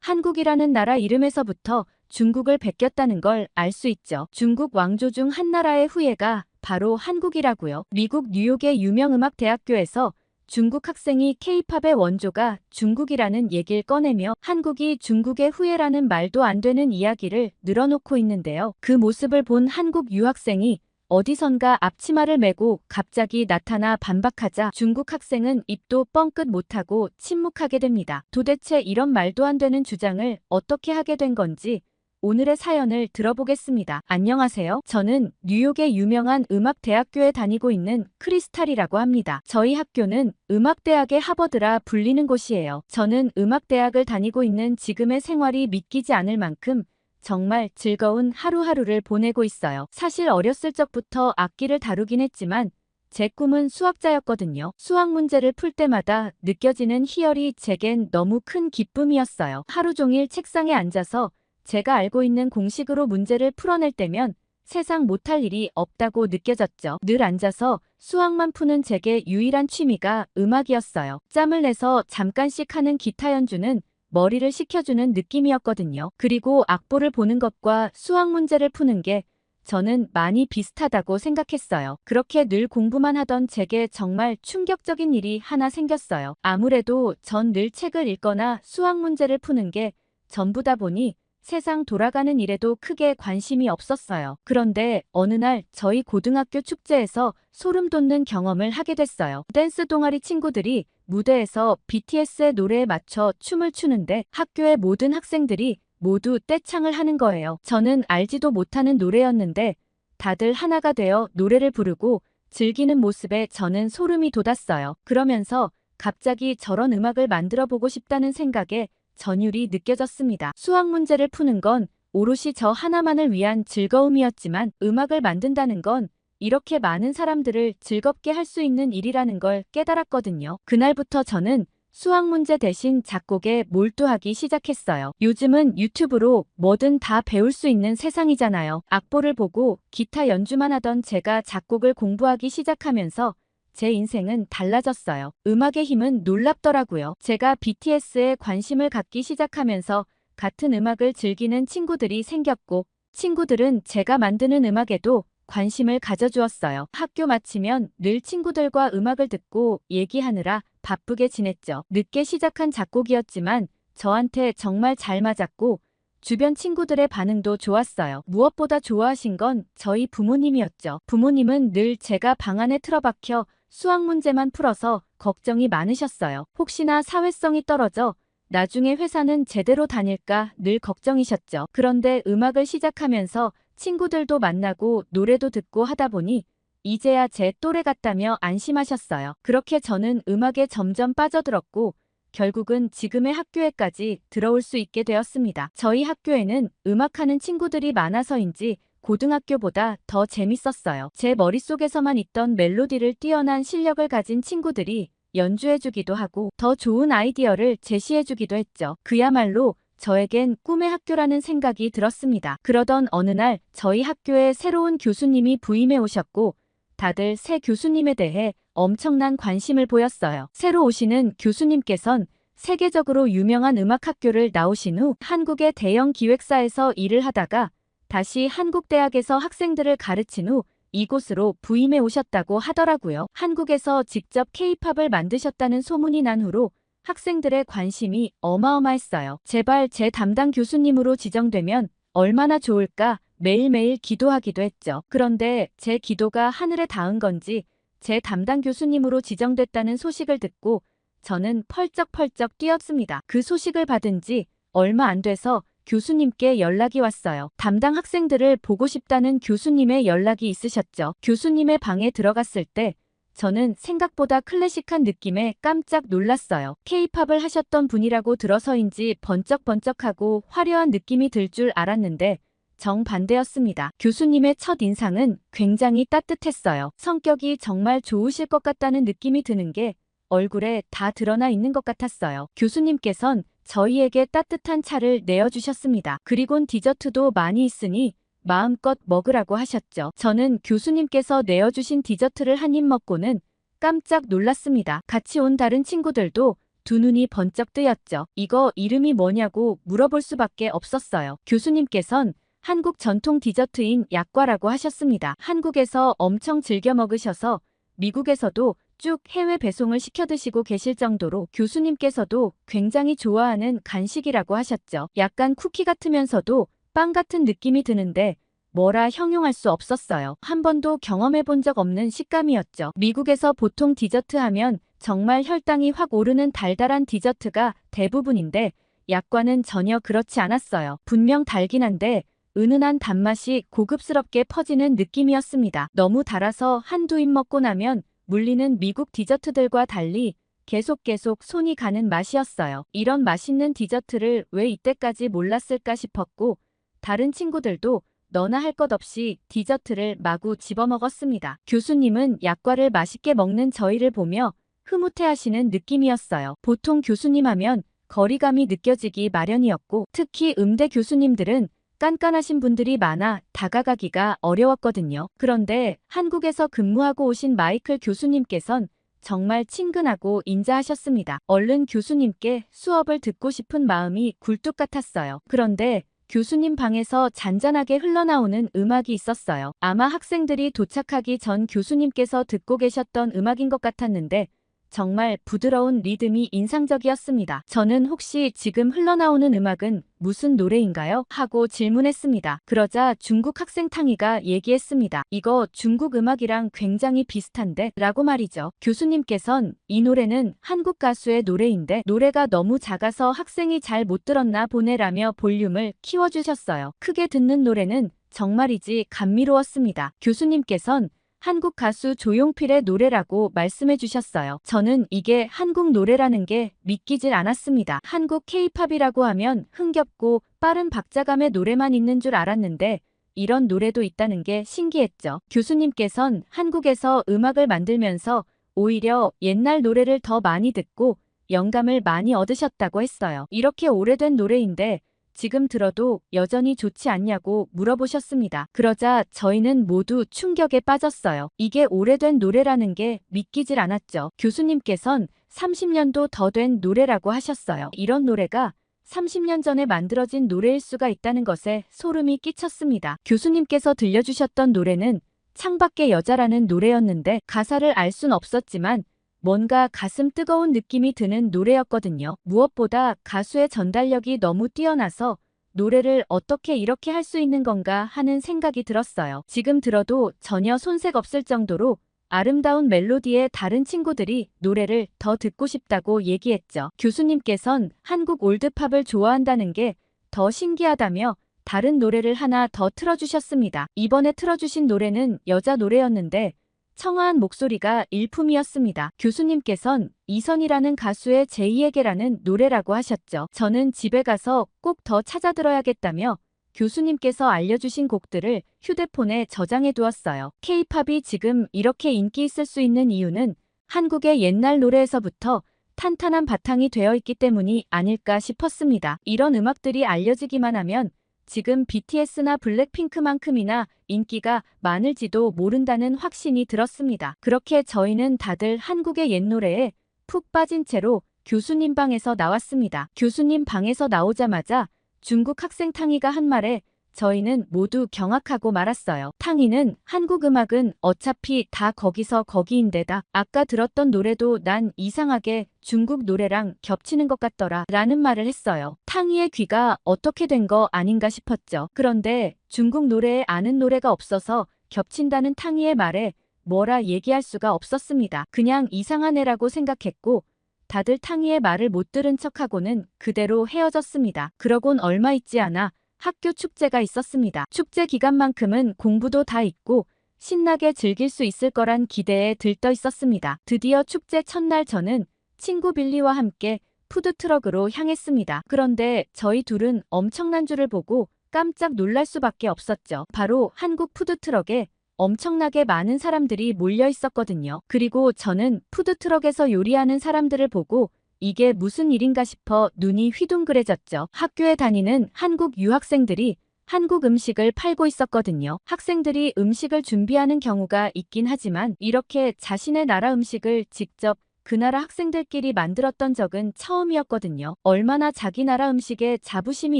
한국이라는 나라 이름에서부터 중국을 베꼈다는 걸 알 수 있죠. 중국 왕조 중 한 나라의 후예가 바로 한국이라고요. 미국 뉴욕의 유명 음악대학교에서 중국 학생이 K-팝의 원조가 중국이라는 얘기를 꺼내며 한국이 중국의 후예라는 말도 안 되는 이야기를 늘어놓고 있는데요. 그 모습을 본 한국 유학생이 어디선가 앞치마를 메고 갑자기 나타나 반박하자 중국 학생은 입도 뻥끗 못하고 침묵하게 됩니다. 도대체 이런 말도 안 되는 주장을 어떻게 하게 된 건지 오늘의 사연을 들어보겠습니다. 안녕하세요. 저는 뉴욕의 유명한 음악대학교에 다니고 있는 크리스탈이라고 합니다. 저희 학교는 음악대학의 하버드라 불리는 곳이에요. 저는 음악대학을 다니고 있는 지금의 생활이 믿기지 않을 만큼 정말 즐거운 하루하루를 보내고 있어요. 사실 어렸을 적부터 악기를 다루긴 했지만 제 꿈은 수학자였거든요. 수학 문제를 풀 때마다 느껴지는 희열이 제겐 너무 큰 기쁨이었어요. 하루 종일 책상에 앉아서 제가 알고 있는 공식으로 문제를 풀어낼 때면 세상 못할 일이 없다고 느껴졌죠. 늘 앉아서 수학만 푸는 제게 유일한 취미가 음악이었어요. 짬을 내서 잠깐씩 하는 기타 연주는 머리를 식혀주는 느낌이었거든요. 그리고 악보를 보는 것과 수학 문제를 푸는 게 저는 많이 비슷하다고 생각했어요. 그렇게 늘 공부만 하던 제게 정말 충격적인 일이 하나 생겼어요. 아무래도 전 늘 책을 읽거나 수학 문제를 푸는 게 전부다 보니 세상 돌아가는 일에도 크게 관심이 없었어요. 그런데 어느 날 저희 고등학교 축제에서 소름 돋는 경험을 하게 됐어요. 댄스 동아리 친구들이 무대에서 BTS의 노래에 맞춰 춤을 추는데 학교의 모든 학생들이 모두 떼창을 하는 거예요. 저는 알지도 못하는 노래였는데 다들 하나가 되어 노래를 부르고 즐기는 모습에 저는 소름이 돋았어요. 그러면서 갑자기 저런 음악을 만들어 보고 싶다는 생각에 전율이 느껴졌습니다. 수학 문제를 푸는 건 오롯이 저 하나만을 위한 즐거움이었지만 음악을 만든다는 건 이렇게 많은 사람들을 즐겁게 할 수 있는 일이라는 걸 깨달았거든요. 그날부터 저는 수학 문제 대신 작곡에 몰두하기 시작했어요. 요즘은 유튜브로 뭐든 다 배울 수 있는 세상이잖아요. 악보를 보고 기타 연주만 하던 제가 작곡을 공부하기 시작하면서 제 인생은 달라졌어요. 음악의 힘은 놀랍더라고요. 제가 BTS에 관심을 갖기 시작하면서 같은 음악을 즐기는 친구들이 생겼고 친구들은 제가 만드는 음악에도 관심을 가져주었어요. 학교 마치면 늘 친구들과 음악을 듣고 얘기하느라 바쁘게 지냈죠. 늦게 시작한 작곡이었지만 저한테 정말 잘 맞았고 주변 친구들의 반응도 좋았어요. 무엇보다 좋아하신 건 저희 부모님이었죠. 부모님은 늘 제가 방 안에 틀어박혀 수학 문제만 풀어서 걱정이 많으셨어요. 혹시나 사회성이 떨어져 나중에 회사는 제대로 다닐까 늘 걱정이셨죠. 그런데 음악을 시작하면서 친구들도 만나고 노래도 듣고 하다 보니 이제야 제 또래 같다며 안심하셨어요. 그렇게 저는 음악에 점점 빠져들었고 결국은 지금의 학교에까지 들어올 수 있게 되었습니다. 저희 학교에는 음악하는 친구들이 많아서인지 고등학교보다 더 재밌었어요. 제 머릿속에서만 있던 멜로디를 뛰어난 실력을 가진 친구들이 연주해주기도 하고 더 좋은 아이디어를 제시해주기도 했죠. 그야말로 저에겐 꿈의 학교라는 생각이 들었습니다. 그러던 어느 날 저희 학교에 새로운 교수님이 부임해 오셨고 다들 새 교수님에 대해 엄청난 관심을 보였어요. 새로 오시는 교수님께선 세계적으로 유명한 음악학교를 나오신 후 한국의 대형 기획사에서 일을 하다가 다시 한국대학에서 학생들을 가르친 후 이곳으로 부임해 오셨다고 하더라고요. 한국에서 직접 K-팝을 만드셨다는 소문이 난 후로 학생들의 관심이 어마어마했어요. 제발 제 담당 교수님으로 지정되면 얼마나 좋을까 매일매일 기도하기도 했죠. 그런데 제 기도가 하늘에 닿은 건지 제 담당 교수님으로 지정됐다는 소식을 듣고 저는 펄쩍펄쩍 뛰었습니다. 그 소식을 받은 지 얼마 안 돼서 교수님께 연락이 왔어요. 담당 학생들을 보고 싶다는 교수님의 연락이 있으셨죠. 교수님의 방에 들어갔을 때 저는 생각보다 클래식한 느낌에 깜짝 놀랐어요. K-팝을 하셨던 분이라고 들어서인지 번쩍번쩍하고 화려한 느낌이 들 줄 알았는데 정반대였습니다. 교수님의 첫 인상은 굉장히 따뜻했어요. 성격이 정말 좋으실 것 같다는 느낌이 드는 게 얼굴에 다 드러나 있는 것 같았어요. 교수님께선 저희에게 따뜻한 차를 내어주셨습니다. 그리곤 디저트도 많이 있으니 마음껏 먹으라고 하셨죠. 저는 교수님께서 내어주신 디저트를 한 입 먹고는 깜짝 놀랐습니다. 같이 온 다른 친구들도 두 눈이 번쩍 뜨였죠. 이거 이름이 뭐냐고 물어볼 수밖에 없었어요. 교수님께선 한국 전통 디저트인 약과라고 하셨습니다. 한국에서 엄청 즐겨 먹으셔서 미국에서도 쭉 해외 배송을 시켜 드시고 계실 정도로 교수님께서도 굉장히 좋아하는 간식이라고 하셨죠. 약간 쿠키 같으면서도 빵 같은 느낌이 드는데 뭐라 형용할 수 없었어요. 한 번도 경험해 본 적 없는 식감이었죠. 미국에서 보통 디저트 하면 정말 혈당이 확 오르는 달달한 디저트가 대부분인데 약과는 전혀 그렇지 않았어요. 분명 달긴 한데 은은한 단맛이 고급스럽게 퍼지는 느낌이었습니다. 너무 달아서 한두 입 먹고 나면 물리는 미국 디저트들과 달리 계속 손이 가는 맛이었어요. 이런 맛있는 디저트를 왜 이때까지 몰랐을까 싶었고 다른 친구들도 너나 할 것 없이 디저트를 마구 집어먹었습니다. 교수님은 약과를 맛있게 먹는 저희를 보며 흐뭇해하시는 느낌이었어요. 보통 교수님 하면 거리감이 느껴지기 마련이었고 특히 음대 교수님들은 깐깐하신 분들이 많아 다가가기가 어려웠거든요. 그런데 한국에서 근무하고 오신 마이클 교수님께선 정말 친근하고 인자하셨습니다. 얼른 교수님께 수업을 듣고 싶은 마음이 굴뚝 같았어요. 그런데 교수님 방에서 잔잔하게 흘러나오는 음악이 있었어요. 아마 학생들이 도착하기 전 교수님께서 듣고 계셨던 음악인 것 같았는데 정말 부드러운 리듬이 인상적이었습니다. 저는 혹시 지금 흘러나오는 음악은 무슨 노래인가요? 하고 질문했습니다. 그러자 중국 학생 탕이가 얘기했습니다. 이거 중국 음악이랑 굉장히 비슷한데? 라고 말이죠. 교수님께선 이 노래는 한국 가수의 노래인데 노래가 너무 작아서 학생이 잘 못 들었나 보네라며 볼륨을 키워주셨어요. 크게 듣는 노래는 정말이지 감미로웠습니다. 교수님께선 한국 가수 조용필의 노래라고 말씀해 주셨어요. 저는 이게 한국 노래라는 게 믿기질 않았습니다. 한국 K-팝이라고 하면 흥겹고 빠른 박자감의 노래만 있는 줄 알았는데 이런 노래도 있다는 게 신기했죠. 교수님께선 한국에서 음악을 만들면서 오히려 옛날 노래를 더 많이 듣고 영감을 많이 얻으셨다고 했어요. 이렇게 오래된 노래인데 지금 들어도 여전히 좋지 않냐고 물어보셨습니다. 그러자 저희는 모두 충격에 빠졌어요. 이게 오래된 노래라는 게 믿기질 않았죠. 교수님께선 30년도 더 된 노래라고 하셨어요. 이런 노래가 30년 전에 만들어진 노래일 수가 있다는 것에 소름이 끼쳤습니다. 교수님께서 들려주셨던 노래는 창밖의 여자라는 노래였는데 가사를 알 순 없었지만 뭔가 가슴 뜨거운 느낌이 드는 노래였거든요. 무엇보다 가수의 전달력이 너무 뛰어나서 노래를 어떻게 이렇게 할 수 있는 건가 하는 생각이 들었어요. 지금 들어도 전혀 손색 없을 정도로 아름다운 멜로디에 다른 친구들이 노래를 더 듣고 싶다고 얘기했죠. 교수님께선 한국 올드팝을 좋아한다는 게 더 신기하다며 다른 노래를 하나 더 틀어주셨습니다. 이번에 틀어주신 노래는 여자 노래였는데 청아한 목소리가 일품이었습니다. 교수님께선 이선이라는 가수의 제2에게라는 노래라고 하셨죠. 저는 집에 가서 꼭 더 찾아 들어야겠다며 교수님께서 알려주신 곡들을 휴대폰에 저장해 두었어요. K-팝이 지금 이렇게 인기 있을 수 있는 이유는 한국의 옛날 노래에서부터 탄탄한 바탕이 되어 있기 때문이 아닐까 싶었습니다. 이런 음악들이 알려지기만 하면 지금 BTS나 블랙핑크만큼이나 인기가 많을지도 모른다는 확신이 들었습니다. 그렇게 저희는 다들 한국의 옛 노래에 푹 빠진 채로 교수님 방에서 나왔습니다. 교수님 방에서 나오자마자 중국 학생 탕이가 한 말에 저희는 모두 경악하고 말았어요. 탕이는 한국 음악은 어차피 다 거기서 거기인데다 아까 들었던 노래도 난 이상하게 중국 노래랑 겹치는 것 같더라 라는 말을 했어요. 탕이의 귀가 어떻게 된 거 아닌가 싶었죠. 그런데 중국 노래에 아는 노래가 없어서 겹친다는 탕이의 말에 뭐라 얘기할 수가 없었습니다. 그냥 이상한 애라고 생각했고 다들 탕이의 말을 못 들은 척하고는 그대로 헤어졌습니다. 그러곤 얼마 있지 않아 학교 축제가 있었습니다. 축제 기간만큼은 공부도 다 있고 신나게 즐길 수 있을 거란 기대에 들떠 있었습니다. 드디어 축제 첫날 저는 친구 빌리와 함께 푸드트럭으로 향했습니다. 그런데 저희 둘은 엄청난 줄을 보고 깜짝 놀랄 수밖에 없었죠. 바로 한국 푸드트럭에 엄청나게 많은 사람들이 몰려 있었거든요. 그리고 저는 푸드트럭에서 요리하는 사람들을 보고 이게 무슨 일인가 싶어 눈이 휘둥그레졌죠. 학교에 다니는 한국 유학생들이 한국 음식을 팔고 있었거든요. 학생들이 음식을 준비하는 경우가 있긴 하지만 이렇게 자신의 나라 음식을 직접 그 나라 학생들끼리 만들었던 적은 처음이었거든요. 얼마나 자기 나라 음식에 자부심이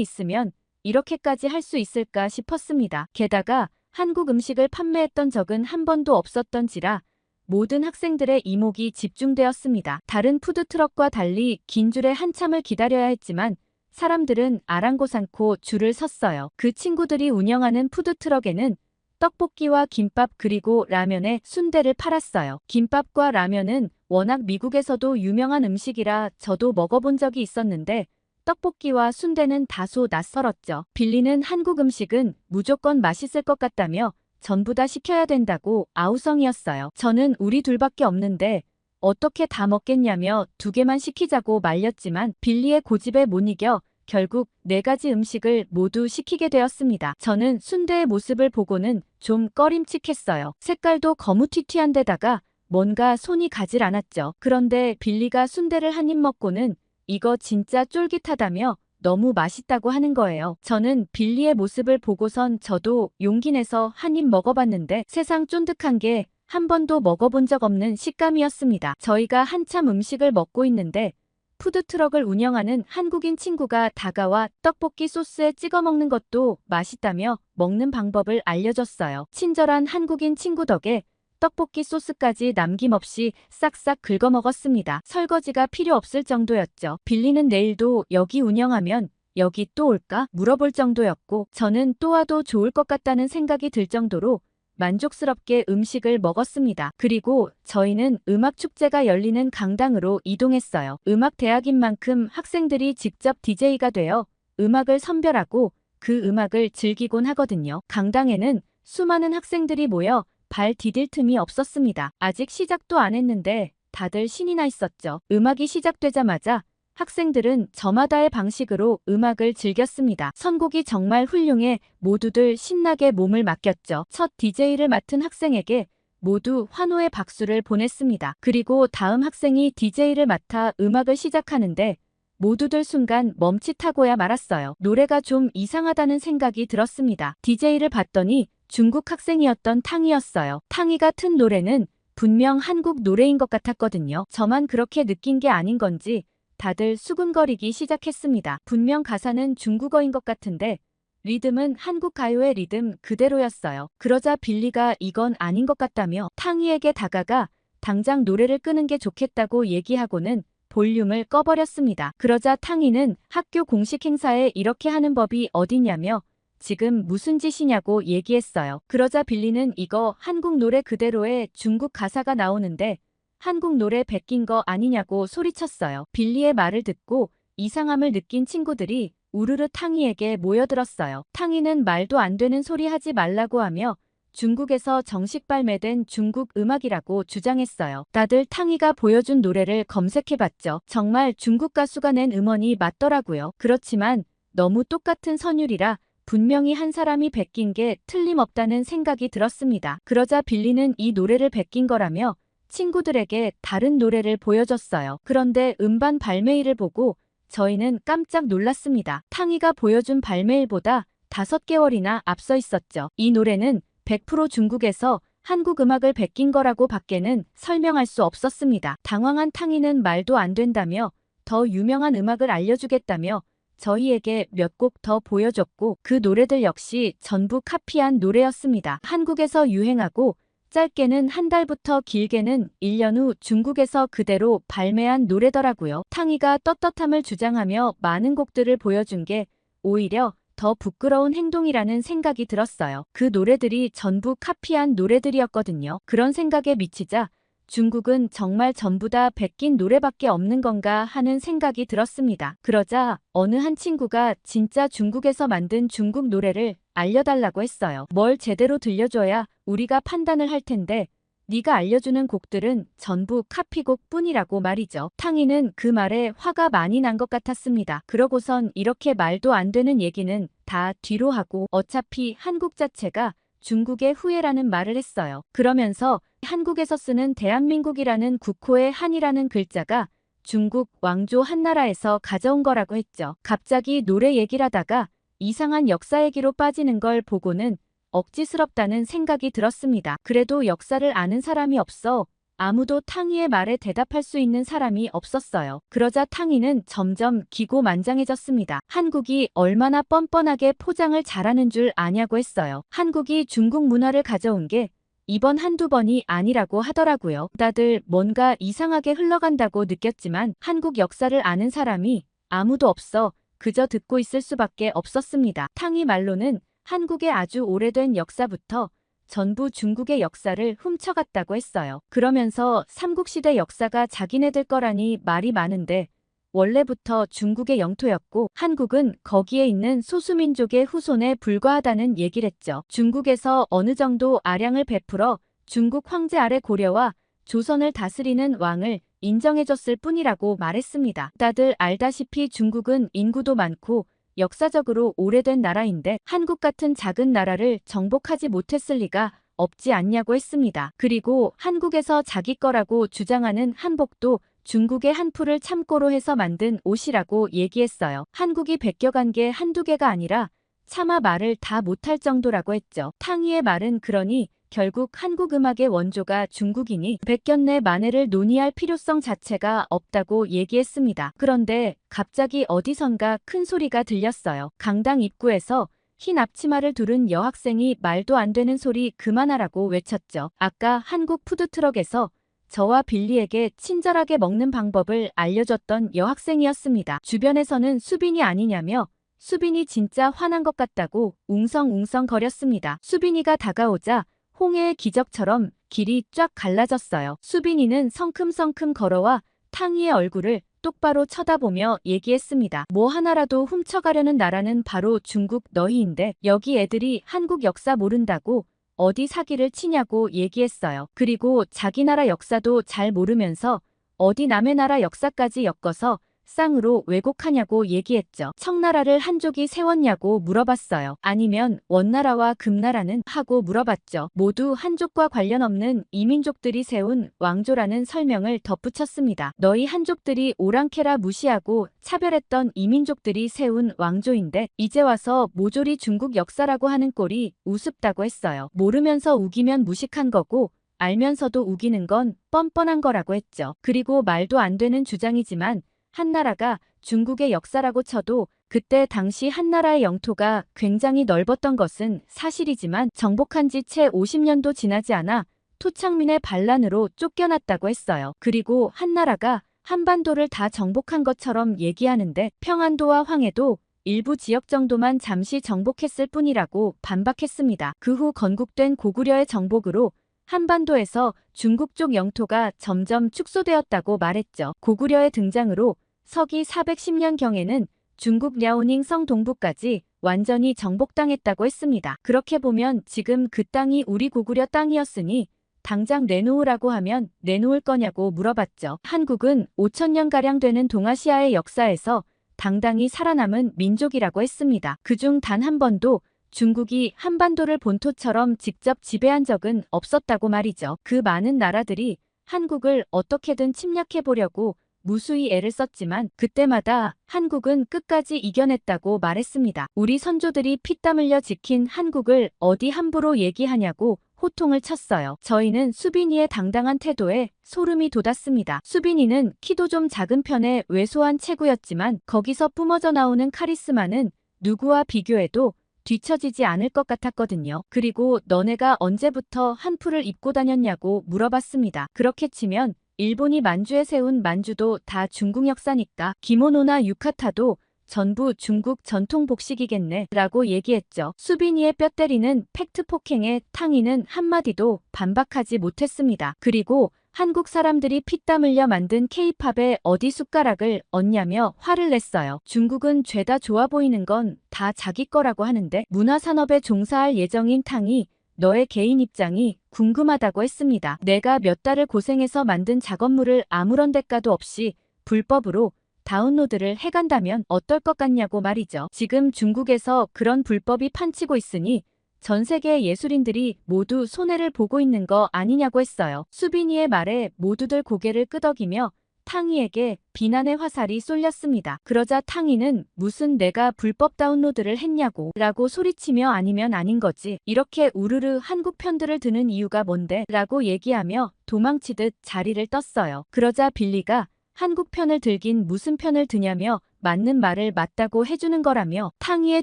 있으면 이렇게까지 할 수 있을까 싶었습니다. 게다가 한국 음식을 판매했던 적은 한 번도 없었던지라 모든 학생들의 이목이 집중되었습니다. 다른 푸드트럭과 달리 긴 줄에 한참을 기다려야 했지만 사람들은 아랑곳않고 줄을 섰어요. 그 친구들이 운영하는 푸드트럭에는 떡볶이와 김밥 그리고 라면에 순대를 팔았어요. 김밥과 라면은 워낙 미국에서도 유명한 음식이라 저도 먹어본 적이 있었는데 떡볶이와 순대는 다소 낯설었죠. 빌리는 한국 음식은 무조건 맛있을 것 같다며 전부 다 시켜야 된다고 아우성이었어요. 저는 우리 둘밖에 없는데 어떻게 다 먹겠냐며 2개만 시키자고 말렸지만 빌리의 고집에 못 이겨 결국 4가지 음식을 모두 시키게 되었습니다. 저는 순대의 모습을 보고는 좀 꺼림칙했어요. 색깔도 거무튀튀한 데다가 뭔가 손이 가질 않았죠. 그런데 빌리가 순대를 한 입 먹고는 이거 진짜 쫄깃하다며 너무 맛있다고 하는 거예요. 저는 빌리의 모습을 보고선 저도 용기 내서 한 입 먹어봤는데 세상 쫀득한 게 한 번도 먹어본 적 없는 식감이었습니다. 저희가 한참 음식을 먹고 있는데 푸드트럭을 운영하는 한국인 친구가 다가와 떡볶이 소스에 찍어 먹는 것도 맛있다며 먹는 방법을 알려줬어요. 친절한 한국인 친구 덕에 떡볶이 소스까지 남김없이 싹싹 긁어 먹었습니다. 설거지가 필요 없을 정도였죠. 빌리는 내일도 여기 운영하면 여기 또 올까 물어볼 정도였고 저는 또 와도 좋을 것 같다는 생각이 들 정도로 만족스럽게 음식을 먹었습니다. 그리고 저희는 음악축제가 열리는 강당으로 이동했어요. 음악대학인 만큼 학생들이 직접 DJ가 되어 음악을 선별하고 그 음악을 즐기곤 하거든요. 강당에는 수많은 학생들이 모여 발 디딜 틈이 없었습니다. 아직 시작도 안 했는데 다들 신이 나 있었죠. 음악이 시작되자마자 학생들은 저마다의 방식으로 음악을 즐겼습니다. 선곡이 정말 훌륭해 모두들 신나게 몸을 맡겼죠. 첫 DJ를 맡은 학생에게 모두 환호의 박수를 보냈습니다. 그리고 다음 학생이 DJ를 맡아 음악을 시작하는데 모두들 순간 멈칫하고야 말았어요. 노래가 좀 이상하다는 생각이 들었습니다. DJ를 봤더니 중국 학생이었던 탕이었어요. 탕이가 튼 노래는 분명 한국 노래인 것 같았거든요. 저만 그렇게 느낀 게 아닌 건지 다들 수근거리기 시작했습니다. 분명 가사는 중국어인 것 같은데 리듬은 한국 가요의 리듬 그대로였어요. 그러자 빌리가 이건 아닌 것 같다며 탕이에게 다가가 당장 노래를 끄는 게 좋겠다고 얘기하고는 볼륨을 꺼버렸습니다. 그러자 탕이는 학교 공식 행사에 이렇게 하는 법이 어디냐며 지금 무슨 짓이냐고 얘기했어요. 그러자 빌리는 이거 한국 노래 그대로의 중국 가사가 나오는데 한국 노래 베낀 거 아니냐고 소리쳤어요. 빌리의 말을 듣고 이상함을 느낀 친구들이 우르르 탕이에게 모여들었어요. 탕이는 말도 안 되는 소리 하지 말라고 하며 중국에서 정식 발매된 중국 음악이라고 주장했어요. 다들 탕이가 보여준 노래를 검색해봤죠. 정말 중국 가수가 낸 음원이 맞더라고요. 그렇지만 너무 똑같은 선율이라 분명히 한 사람이 베낀 게 틀림없다는 생각이 들었습니다. 그러자 빌리는 이 노래를 베낀 거라며 친구들에게 다른 노래를 보여줬어요. 그런데 음반 발매일을 보고 저희는 깜짝 놀랐습니다. 탕이가 보여준 발매일보다 5개월이나 앞서 있었죠. 이 노래는 100% 중국에서 한국 음악을 베낀 거라고 밖에는 설명할 수 없었습니다. 당황한 탕이는 말도 안 된다며 더 유명한 음악을 알려주겠다며 저희에게 몇 곡 더 보여줬고 그 노래들 역시 전부 카피한 노래였습니다. 한국에서 유행하고 짧게는 한 달부터 길게는 1년 후 중국에서 그대로 발매한 노래더라고요. 탕이가 떳떳함을 주장하며 많은 곡들을 보여준 게 오히려 더 부끄러운 행동이라는 생각이 들었어요. 그 노래들이 전부 카피한 노래들이었거든요. 그런 생각에 미치자 중국은 정말 전부 다 베낀 노래밖에 없는 건가 하는 생각이 들었습니다. 그러자 어느 한 친구가 진짜 중국에서 만든 중국 노래를 알려달라고 했어요. 뭘 제대로 들려줘야 우리가 판단을 할 텐데 네가 알려주는 곡들은 전부 카피곡 뿐이라고 말이죠. 탕이는 그 말에 화가 많이 난 것 같았습니다. 그러고선 이렇게 말도 안 되는 얘기는 다 뒤로 하고 어차피 한국 자체가 중국의 후예라는 말을 했어요. 그러면서 한국에서 쓰는 대한민국이라는 국호의 한이라는 글자가 중국 왕조 한나라에서 가져온 거라고 했죠. 갑자기 노래 얘기를 하다가 이상한 역사 얘기로 빠지는 걸 보고는 억지스럽다는 생각이 들었습니다. 그래도 역사를 아는 사람이 없어 아무도 탕이의 말에 대답할 수 있는 사람이 없었어요. 그러자 탕이는 점점 기고만장해졌습니다. 한국이 얼마나 뻔뻔하게 포장을 잘하는 줄 아냐고 했어요. 한국이 중국 문화를 가져온 게 이번 한두 번이 아니라고 하더라고요. 다들 뭔가 이상하게 흘러간다고 느꼈지만 한국 역사를 아는 사람이 아무도 없어 그저 듣고 있을 수밖에 없었습니다. 탕이 말로는 한국의 아주 오래된 역사부터 전부 중국의 역사를 훔쳐갔다고 했어요. 그러면서 삼국시대 역사가 자기네들 거라니 말이 많은데 원래부터 중국의 영토였고 한국은 거기에 있는 소수민족의 후손에 불과하다는 얘기를 했죠. 중국에서 어느 정도 아량을 베풀어 중국 황제 아래 고려와 조선을 다스리는 왕을 인정해줬을 뿐이라고 말했습니다. 다들 알다시피 중국은 인구도 많고 역사적으로 오래된 나라인데 한국 같은 작은 나라를 정복하지 못했을 리가 없지 않냐고 했습니다. 그리고 한국에서 자기 거라고 주장하는 한복도 중국의 한풀을 참고로 해서 만든 옷이라고 얘기했어요. 한국이 베껴간 게 한두 개가 아니라 차마 말을 다 못할 정도라고 했죠. 탕이의 말은 그러니 결국 한국 음악의 원조가 중국이니 백견내 만해를 논의할 필요성 자체가 없다고 얘기했습니다. 그런데 갑자기 어디선가 큰 소리가 들렸어요. 강당 입구에서 흰 앞치마를 두른 여학생이 말도 안 되는 소리 그만하라고 외쳤죠. 아까 한국 푸드트럭에서 저와 빌리에게 친절하게 먹는 방법을 알려줬던 여학생이었습니다. 주변에서는 수빈이 아니냐며 수빈이 진짜 화난 것 같다고 웅성웅성 거렸습니다. 수빈이가 다가오자 홍해의 기적처럼 길이 쫙 갈라졌어요. 수빈이는 성큼성큼 걸어와 탕이의 얼굴을 똑바로 쳐다보며 얘기했습니다. 뭐 하나라도 훔쳐가려는 나라는 바로 중국 너희인데 여기 애들이 한국 역사 모른다고 어디 사기를 치냐고 얘기했어요. 그리고 자기 나라 역사도 잘 모르면서 어디 남의 나라 역사까지 엮어서 쌍으로 왜곡하냐고 얘기했죠. 청나라를 한족이 세웠냐고 물어봤어요. 아니면 원나라와 금나라는 하고 물어봤죠. 모두 한족과 관련 없는 이민족들이 세운 왕조라는 설명을 덧붙였습니다. 너희 한족들이 오랑캐라 무시하고 차별했던 이민족들이 세운 왕조인데 이제 와서 모조리 중국 역사라고 하는 꼴이 우습다고 했어요. 모르면서 우기면 무식한 거고 알면서도 우기는 건 뻔뻔한 거라고 했죠. 그리고 말도 안 되는 주장이지만 한나라가 중국의 역사라고 쳐도 그때 당시 한나라의 영토가 굉장히 넓었던 것은 사실이지만 정복한 지 채 50년도 지나지 않아 토착민의 반란으로 쫓겨났다고 했어요. 그리고 한나라가 한반도를 다 정복한 것처럼 얘기하는데 평안도와 황해도 일부 지역 정도만 잠시 정복했을 뿐이라고 반박했습니다. 그 후 건국된 고구려의 정복으로 한반도에서 중국 쪽 영토가 점점 축소되었다고 말했죠. 고구려의 등장으로 서기 410년경에는 중국 랴오닝 성 동부까지 완전히 정복당했다고 했습니다. 그렇게 보면 지금 그 땅이 우리 고구려 땅이었으니 당장 내놓으라고 하면 내놓을 거냐고 물어봤죠. 한국은 5천년가량 되는 동아시아의 역사에서 당당히 살아남은 민족이라고 했습니다. 그중 단 한 번도 중국이 한반도를 본토처럼 직접 지배한 적은 없었다고 말이죠. 그 많은 나라들이 한국을 어떻게든 침략해보려고 무수히 애를 썼지만 그때마다 한국은 끝까지 이겨냈다고 말했습니다. 우리 선조들이 피땀 흘려 지킨 한국을 어디 함부로 얘기하냐고 호통을 쳤어요. 저희는 수빈이의 당당한 태도에 소름이 돋았습니다. 수빈이는 키도 좀 작은 편의 왜소한 체구였지만 거기서 뿜어져 나오는 카리스마는 누구와 비교해도 뒤처지지 않을 것 같았거든요. 그리고 너네가 언제부터 한풀을 입고 다녔냐고 물어봤습니다. 그렇게 치면 일본이 만주에 세운 만주도 다 중국 역사니까 기모노나 유카타도 전부 중국 전통 복식이겠네 라고 얘기했죠. 수빈이의 뼈 때리는 팩트 폭행에 탕이는 한마디도 반박하지 못했습니다. 그리고 한국 사람들이 피땀 흘려 만든 케이팝에 어디 숟가락을 얹냐며 화를 냈어요. 중국은 죄다 좋아 보이는 건 다 자기 거라고 하는데 문화산업에 종사할 예정인 탕이 너의 개인 입장이 궁금하다고 했습니다. 내가 몇 달을 고생해서 만든 작업물을 아무런 대가도 없이 불법으로 다운로드를 해간다면 어떨 것 같냐고 말이죠. 지금 중국에서 그런 불법이 판치고 있으니 전 세계의 예술인들이 모두 손해를 보고 있는 거 아니냐고 했어요. 수빈이의 말에 모두들 고개를 끄덕이며 탕이에게 비난의 화살이 쏠렸습니다. 그러자 탕이는 무슨 내가 불법 다운로드를 했냐고 라고 소리치며 아니면 아닌 거지. 이렇게 우르르 한국 편들을 드는 이유가 뭔데? 라고 얘기하며 도망치듯 자리를 떴어요. 그러자 빌리가 한국 편을 들긴 무슨 편을 드냐며 맞는 말을 맞다고 해주는 거라며 탕이의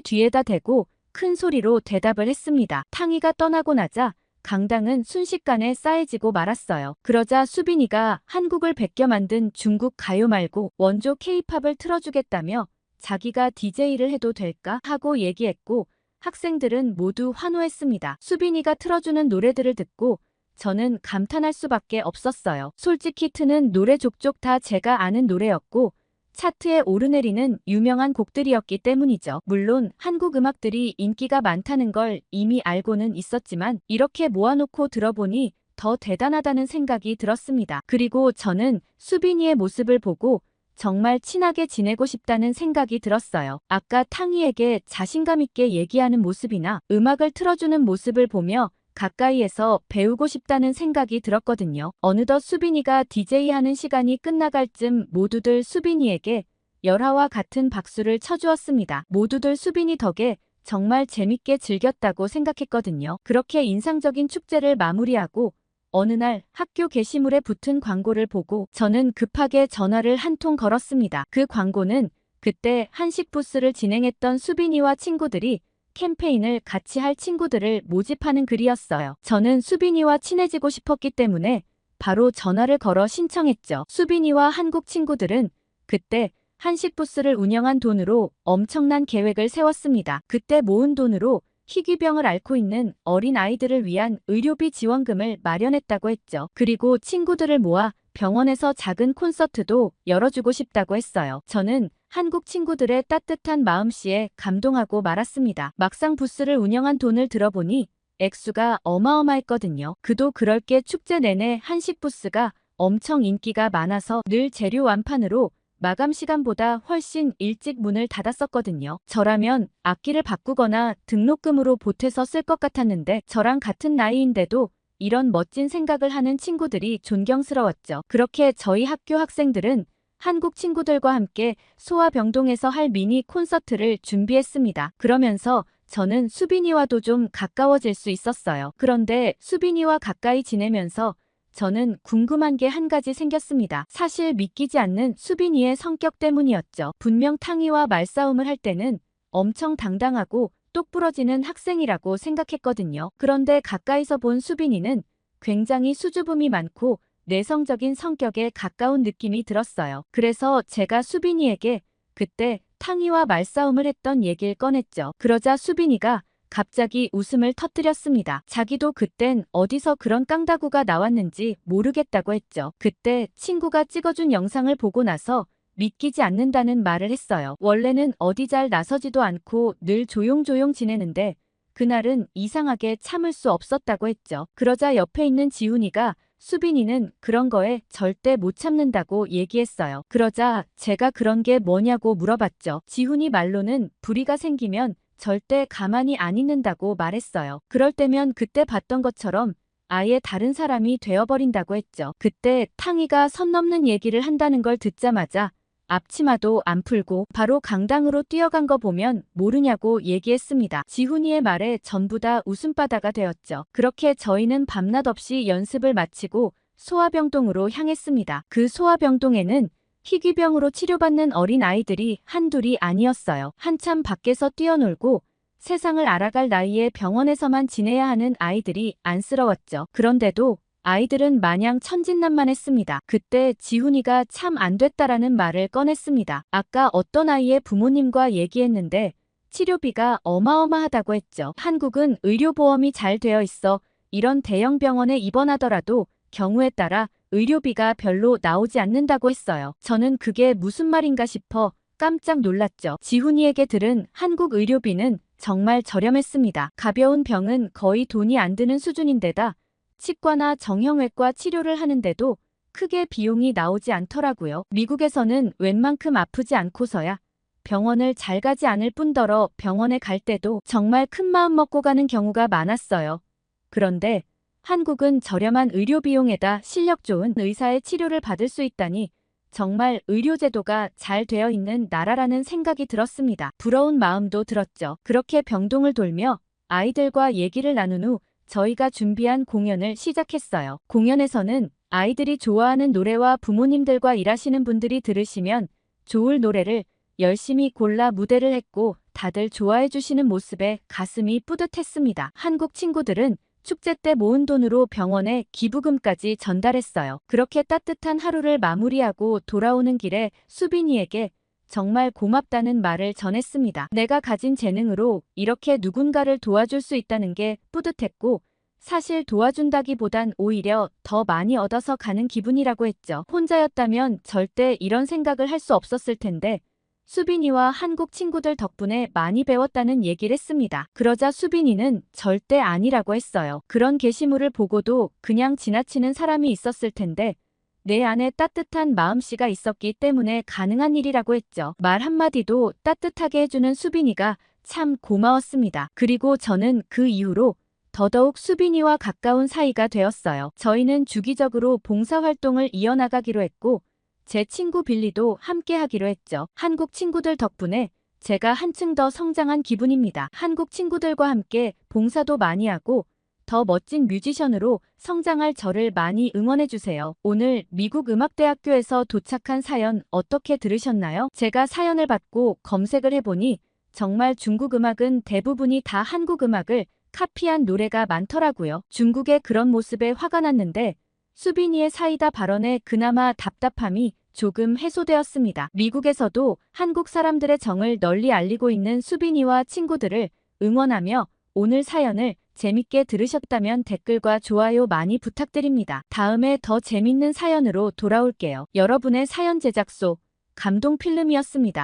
뒤에다 대고 큰 소리로 대답을 했습니다. 탕이가 떠나고 나자 강당은 순식간에 싸해지고 말았어요. 그러자 수빈이가 한국을 베껴 만든 중국 가요 말고 원조 K-팝을 틀어주겠다며 자기가 DJ를 해도 될까 하고 얘기했고 학생들은 모두 환호했습니다. 수빈이가 틀어주는 노래들을 듣고 저는 감탄할 수밖에 없었어요. 솔직히 트는 노래 족족 다 제가 아는 노래였고 차트에 오르내리는 유명한 곡들이었기 때문이죠. 물론 한국 음악들이 인기가 많다는 걸 이미 알고는 있었지만 이렇게 모아놓고 들어보니 더 대단하다는 생각이 들었습니다. 그리고 저는 수빈이의 모습을 보고 정말 친하게 지내고 싶다는 생각이 들었어요. 아까 탕이에게 자신감 있게 얘기하는 모습이나 음악을 틀어주는 모습을 보며 가까이에서 배우고 싶다는 생각이 들었거든요. 어느덧 수빈이가 DJ 하는 시간이 끝나갈 쯤 모두들 수빈이에게 열화와 같은 박수를 쳐주었습니다. 모두들 수빈이 덕에 정말 재밌게 즐겼다고 생각했거든요. 그렇게 인상적인 축제를 마무리하고 어느 날 학교 게시물에 붙은 광고를 보고 저는 급하게 전화를 한 통 걸었습니다. 그 광고는 그때 한식 부스를 진행했던 수빈이와 친구들이 캠페인을 같이 할 친구들을 모집하는 글이었어요. 저는 수빈이와 친해지고 싶었기 때문에 바로 전화를 걸어 신청했죠. 수빈이와 한국 친구들은 그때 한식 부스를 운영한 돈으로 엄청난 계획을 세웠습니다. 그때 모은 돈으로 희귀병을 앓고 있는 어린 아이들을 위한 의료비 지원금을 마련했다고 했죠. 그리고 친구들을 모아 병원에서 작은 콘서트도 열어주고 싶다고 했어요. 저는 한국 친구들의 따뜻한 마음씨에 감동하고 말았습니다. 막상 부스를 운영한 돈을 들어보니 액수가 어마어마했거든요. 그도 그럴 게 축제 내내 한식 부스가 엄청 인기가 많아서 늘 재료 완판으로 마감 시간보다 훨씬 일찍 문을 닫았었거든요. 저라면 악기를 바꾸거나 등록금으로 보태서 쓸 것 같았는데 저랑 같은 나이인데도 이런 멋진 생각을 하는 친구들이 존경스러웠죠. 그렇게 저희 학교 학생들은 한국 친구들과 함께 소아병동에서 할 미니 콘서트를 준비했습니다. 그러면서 저는 수빈이와도 좀 가까워질 수 있었어요. 그런데 수빈이와 가까이 지내면서 저는 궁금한 게 한 가지 생겼습니다. 사실 믿기지 않는 수빈이의 성격 때문이었죠. 분명 탕이와 말싸움을 할 때는 엄청 당당하고 똑부러지는 학생이라고 생각했거든요. 그런데 가까이서 본 수빈이는 굉장히 수줍음이 많고 내성적인 성격에 가까운 느낌이 들었어요. 그래서 제가 수빈이에게 그때 탕이와 말싸움을 했던 얘기를 꺼냈죠. 그러자 수빈이가 갑자기 웃음을 터뜨렸습니다. 자기도 그땐 어디서 그런 깡다구가 나왔는지 모르겠다고 했죠. 그때 친구가 찍어준 영상을 보고 나서 믿기지 않는다는 말을 했어요. 원래는 어디 잘 나서지도 않고 늘 조용조용 지내는데 그날은 이상하게 참을 수 없었다고 했죠. 그러자 옆에 있는 지훈이가 수빈이는 그런 거에 절대 못 참는다고 얘기했어요. 그러자 제가 그런 게 뭐냐고 물어봤죠. 지훈이 말로는 불의가 생기면 절대 가만히 안 있는다고 말했어요. 그럴 때면 그때 봤던 것처럼 아예 다른 사람이 되어버린다고 했죠. 그때 탕이가 선 넘는 얘기를 한다는 걸 듣자마자 앞치마도 안 풀고 바로 강당으로 뛰어간 거 보면 모르냐고 얘기했습니다. 지훈이의 말에 전부 다 웃음바다가 되었죠. 그렇게 저희는 밤낮 없이 연습을 마치고 소아병동으로 향했습니다. 그 소아병동에는 희귀병으로 치료받는 어린 아이들이 한둘이 아니었어요. 한참 밖에서 뛰어놀고 세상을 알아갈 나이에 병원에서만 지내야 하는 아이들이 안쓰러웠죠. 그런데도 아이들은 마냥 천진난만했습니다. 그때 지훈이가 참 안 됐다라는 말을 꺼냈습니다. 아까 어떤 아이의 부모님과 얘기했는데 치료비가 어마어마하다고 했죠. 한국은 의료보험이 잘 되어 있어 이런 대형 병원에 입원하더라도 경우에 따라 의료비가 별로 나오지 않는다고 했어요. 저는 그게 무슨 말인가 싶어 깜짝 놀랐죠. 지훈이에게 들은 한국 의료비는 정말 저렴했습니다. 가벼운 병은 거의 돈이 안 드는 수준인데다 치과나 정형외과 치료를 하는데도 크게 비용이 나오지 않더라고요. 미국에서는 웬만큼 아프지 않고서야 병원을 잘 가지 않을 뿐더러 병원에 갈 때도 정말 큰 마음 먹고 가는 경우가 많았어요. 그런데 한국은 저렴한 의료 비용에다 실력 좋은 의사의 치료를 받을 수 있다니 정말 의료제도가 잘 되어 있는 나라라는 생각이 들었습니다. 부러운 마음도 들었죠. 그렇게 병동을 돌며 아이들과 얘기를 나눈 후 저희가 준비한 공연을 시작했어요. 공연에서는 아이들이 좋아하는 노래와 부모님들과 일하시는 분들이 들으시면 좋을 노래를 열심히 골라 무대를 했고 다들 좋아해 주시는 모습에 가슴이 뿌듯했습니다. 한국 친구들은 축제 때 모은 돈으로 병원에 기부금까지 전달했어요. 그렇게 따뜻한 하루를 마무리하고 돌아오는 길에 수빈이에게 정말 고맙다는 말을 전했습니다. 내가 가진 재능으로 이렇게 누군가를 도와줄 수 있다는 게 뿌듯했고 사실 도와준다기보단 오히려 더 많이 얻어서 가는 기분이라고 했죠. 혼자였다면 절대 이런 생각을 할 수 없었을 텐데 수빈이와 한국 친구들 덕분에 많이 배웠다는 얘기를 했습니다. 그러자 수빈이는 절대 아니라고 했어요. 그런 게시물을 보고도 그냥 지나치는 사람이 있었을 텐데 내 안에 따뜻한 마음씨가 있었기 때문에 가능한 일이라고 했죠. 말 한마디도 따뜻하게 해주는 수빈이가 참 고마웠습니다. 그리고 저는 그 이후로 더더욱 수빈이와 가까운 사이가 되었어요. 저희는 주기적으로 봉사활동을 이어나가기로 했고 제 친구 빌리도 함께 하기로 했죠. 한국 친구들 덕분에 제가 한층 더 성장한 기분입니다. 한국 친구들과 함께 봉사도 많이 하고 더 멋진 뮤지션으로 성장할 저를 많이 응원해주세요. 오늘 미국 음악대학교에서 도착한 사연 어떻게 들으셨나요? 제가 사연을 받고 검색을 해보니 정말 중국 음악은 대부분이 다 한국 음악을 카피한 노래가 많더라고요. 중국의 그런 모습에 화가 났는데 수빈이의 사이다 발언에 그나마 답답함이 조금 해소되었습니다. 미국에서도 한국 사람들의 정을 널리 알리고 있는 수빈이와 친구들을 응원하며 오늘 사연을 재밌게 들으셨다면 댓글과 좋아요 많이 부탁드립니다. 다음에 더 재밌는 사연으로 돌아올게요. 여러분의 사연 제작소 감동필름이었습니다.